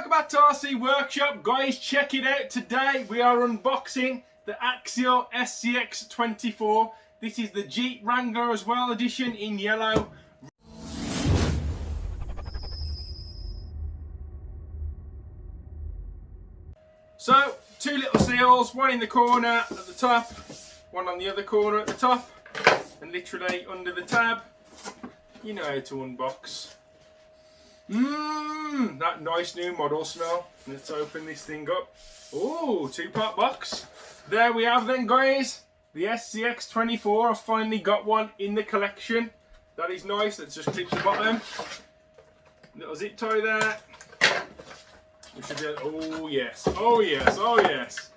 welcome back to RC Workshop. Guys, check it out. Today we are unboxing the Axial SCX24. This is the Jeep Wrangler as well edition in yellow. So, two little seals, one in the corner at the top, one on the other corner at the top, and literally under the tab. You know how to unbox. That nice new model smell. Let's open this thing up. Oh, two-part box. There we have then, guys. The SCX24. I've finally got one in the collection. That is nice. Let's just clip the bottom. Little zip tie there. We should be able, oh yes, oh yes, oh yes.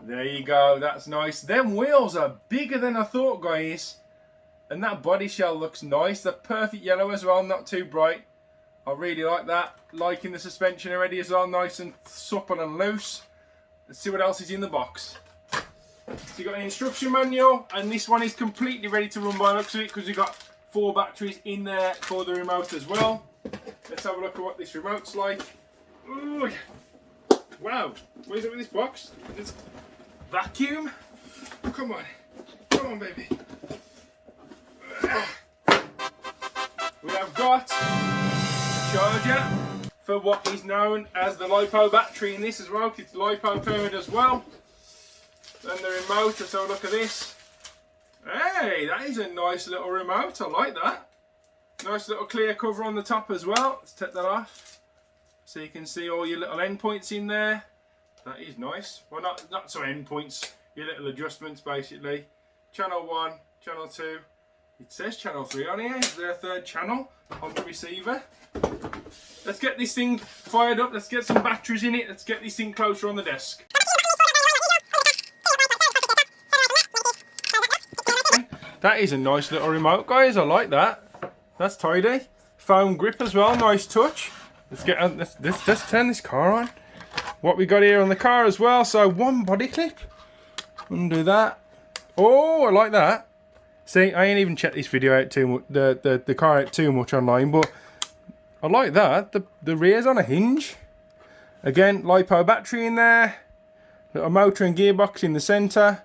There you go. That's nice. Them wheels are bigger than I thought, guys. And that body shell looks nice. They're perfect yellow as well, not too bright. I really like that. Liking the suspension already as well, nice and supple and loose. Let's see what else is in the box. So you got an instruction manual, and this one is completely ready to run by the looks of it because you've got 4 batteries in there for the remote as well. Let's have a look at what this remote's like. Ooh. Wow, what is it with this box? It's vacuum? Come on baby. We have got charger for what is known as the LiPo battery in this as well, because it's LiPo powered as well. Then the remote, let's have a look at this. Hey, that is a nice little remote, I like that. Nice little clear cover on the top as well. Let's take that off so you can see all your little endpoints in there. That is nice. Well, not so endpoints, your little adjustments basically. Channel 1, channel 2. It says channel 3 on here. Is there a 3rd channel on the receiver? Let's get this thing fired up. Let's get some batteries in it. Let's get this thing closer on the desk. That is a nice little remote, guys. I like that. That's tidy. Foam grip as well. Nice touch. Let's turn this car on. What we got here on the car as well. So 1 body clip. Undo that. Oh, I like that. See, I ain't even checked this video out too much, the car out too much online, but I like that. The rear's on a hinge. Again, LiPo battery in there. Little motor and gearbox in the centre.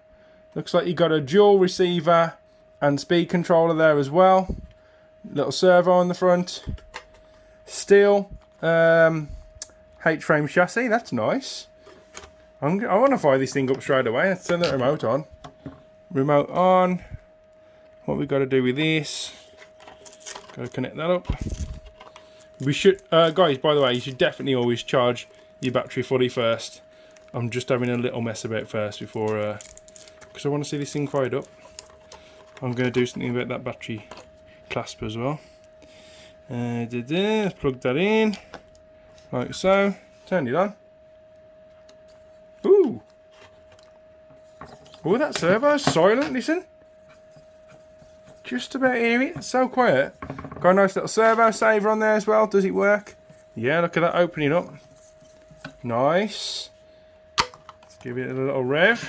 Looks like you got a dual receiver and speed controller there as well. Little servo on the front. Steel H-frame chassis. That's nice. I want to fire this thing up straight away. Let's turn the remote on. Remote on. What we got to do with this? Got to connect that up. We should, guys. By the way, you should definitely always charge your battery fully first. I'm just having a little mess about first before, because I want to see this thing fired up. I'm going to do something about that battery clasp as well. Let's plug that in, like so. Turn it on. Ooh. Oh, that servo's silent. Listen. Just about hear it. It's so quiet. Got a nice little servo saver on there as well. Does it work? Yeah, look at that opening up. Nice. Let's give it a little rev.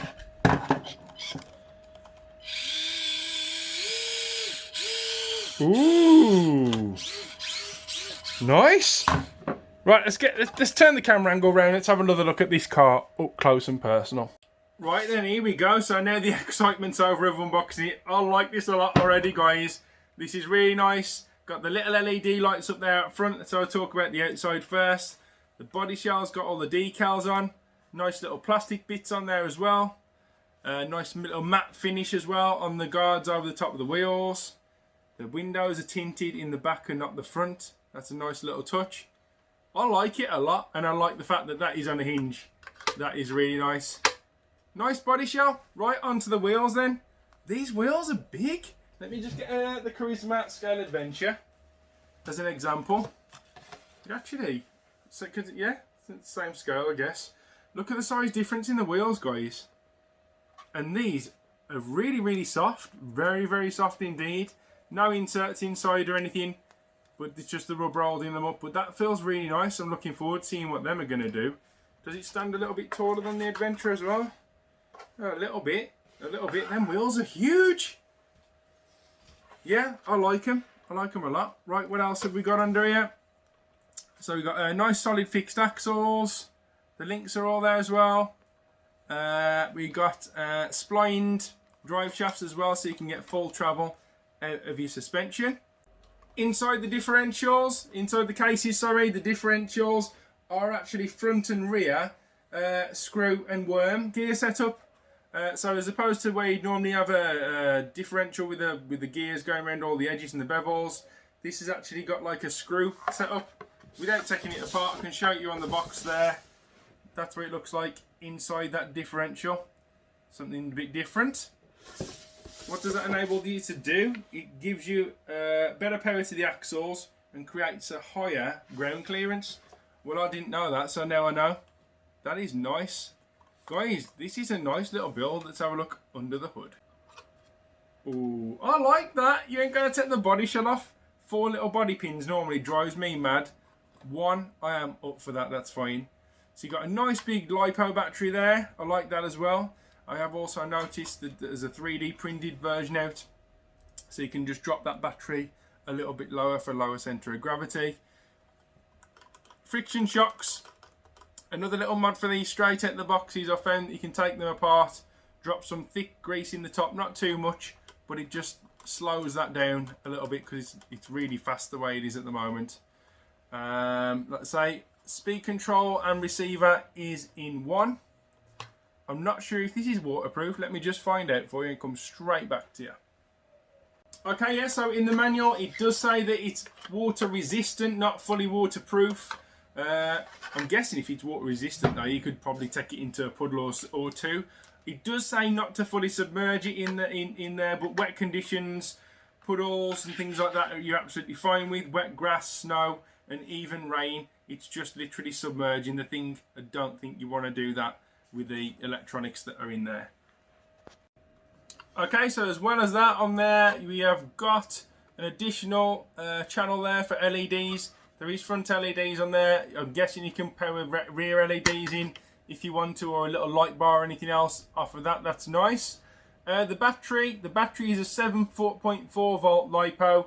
Ooh. Nice. Right, let's turn the camera angle around. Let's have another look at this car up close and personal. Right then, here we go. So now the excitement's over of unboxing it. I like this a lot already, guys. This is really nice. Got the little LED lights up there up front. So I'll talk about the outside first. The body shell's got all the decals on. Nice little plastic bits on there as well. Nice little matte finish as well on the guards over the top of the wheels. The windows are tinted in the back and not the front. That's a nice little touch. I like it a lot, and I like the fact that that is on a hinge. That is really nice. Nice body shell. Right onto the wheels then. These wheels are big. Let me just get the Charisma Scale Adventure as an example. Actually, so, yeah, it's the same scale, I guess. Look at the size difference in the wheels, guys. And these are really, really soft. Very, very soft indeed. No inserts inside or anything, but it's just the rubber holding them up. But that feels really nice. I'm looking forward to seeing what them are going to do. Does it stand a little bit taller than the Adventure as well? A little bit. Them wheels are huge. Yeah, I like them. I like them a lot. Right, what else have we got under here? So we've got nice solid fixed axles. The links are all there as well. We got splined drive shafts as well, so you can get full travel out of your suspension. Inside the differentials, inside the cases, sorry, the differentials are actually front and rear screw and worm gear setup. So as opposed to where you'd normally have a differential with the gears going around all the edges and the bevels, this has actually got like a screw setup. Without taking it apart, I can show you on the box there. That's what it looks like inside that differential. Something a bit different. What does that enable you to do? It gives you better power to the axles and creates a higher ground clearance. Well, I didn't know that, so now I know. That is nice. Guys, this is a nice little build. Let's have a look under the hood. Ooh, I like that. You ain't going to take the body shell off. 4 little body pins normally drives me mad. 1, I am up for that, that's fine. So you got a nice big LiPo battery there. I like that as well. I have also noticed that there's a 3D printed version out. So you can just drop that battery a little bit lower for lower centre of gravity. Friction shocks. Another little mod for these straight out the boxes. I found that you can take them apart, drop some thick grease in the top, not too much, but it just slows that down a little bit because it's really fast the way it is at the moment. Let's say speed control and receiver is in one. I'm not sure if this is waterproof. Let me just find out for you and come straight back to you. Okay, yeah, so in the manual it does say that it's water resistant, not fully waterproof. I'm guessing if it's water resistant though, you could probably take it into a puddle or two. It does say not to fully submerge it in there, but wet conditions, puddles and things like that you're absolutely fine with. Wet grass, snow and even rain, it's just literally submerging the thing. I don't think you want to do that with the electronics that are in there. Okay, so as well as that on there, we have got an additional channel there for LEDs. There is front LEDs on there. I'm guessing you can power rear LEDs in if you want to, or a little light bar or anything else off of that. That's nice. The battery is a 7.4 volt LiPo.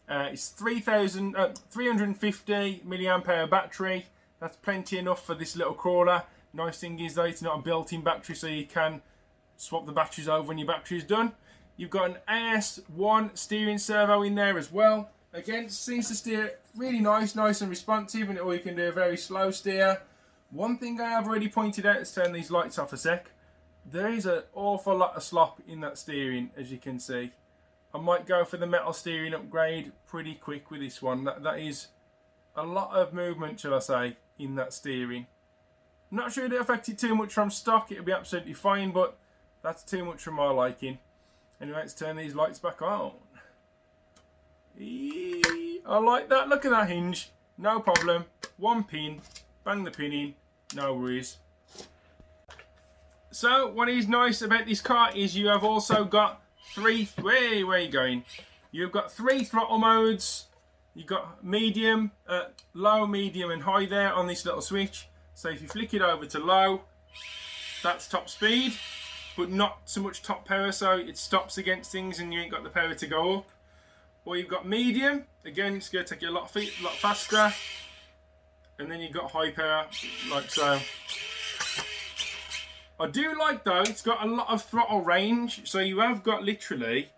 It's 350 milliamp hour battery. That's plenty enough for this little crawler. Nice thing is though, it's not a built-in battery, so you can swap the batteries over when your battery is done. You've got an AS1 steering servo in there as well. Again, it seems to steer really nice and responsive, or you can do a very slow steer. One thing I have already pointed out, let's turn these lights off a sec. There is an awful lot of slop in that steering, as you can see. I might go for the metal steering upgrade pretty quick with this one. That is a lot of movement, shall I say, in that steering. I'm not sure it'll affect it too much from stock. It'll be absolutely fine, but that's too much for my liking. Anyway, let's turn these lights back on. I like that. Look at that hinge. No problem. One pin. Bang the pin in. No worries. So what is nice about this car is you have also got where are you going? You've got 3 throttle modes. You've got medium, low, medium and high there on this little switch. So if you flick it over to low, that's top speed, but not so much top power, so it stops against things and you ain't got the power to go up. Or you've got medium, again it's going to take you a lot faster. And then you've got high power, like so. I do like though, it's got a lot of throttle range, so you have got literally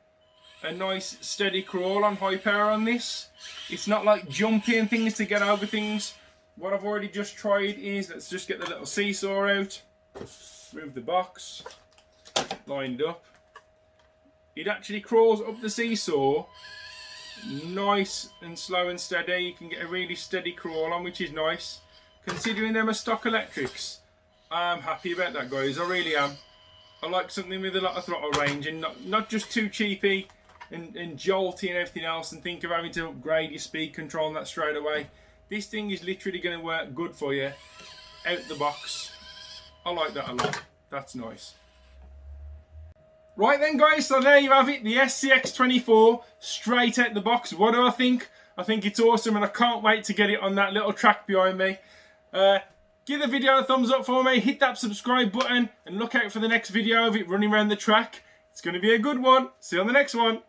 a nice steady crawl on high power on this. It's not like jumping things to get over things. What I've already just tried is, let's just get the little seesaw out, move the box, lined up. It actually crawls up the seesaw nice and slow and steady. You can get a really steady crawl on, which is nice. Considering them are stock electrics, I'm happy about that, guys. I really am. I like something with a lot of throttle range and not just too cheapy and jolty and everything else and think of having to upgrade your speed control and that straight away. This thing is literally going to work good for you out the box. I like that a lot. That's nice. Right then guys, so there you have it, the SCX24 straight out the box. What do I think? I think it's awesome and I can't wait to get it on that little track behind me. Give the video a thumbs up for me, hit that subscribe button and look out for the next video of it running around the track. It's going to be a good one. See you on the next one.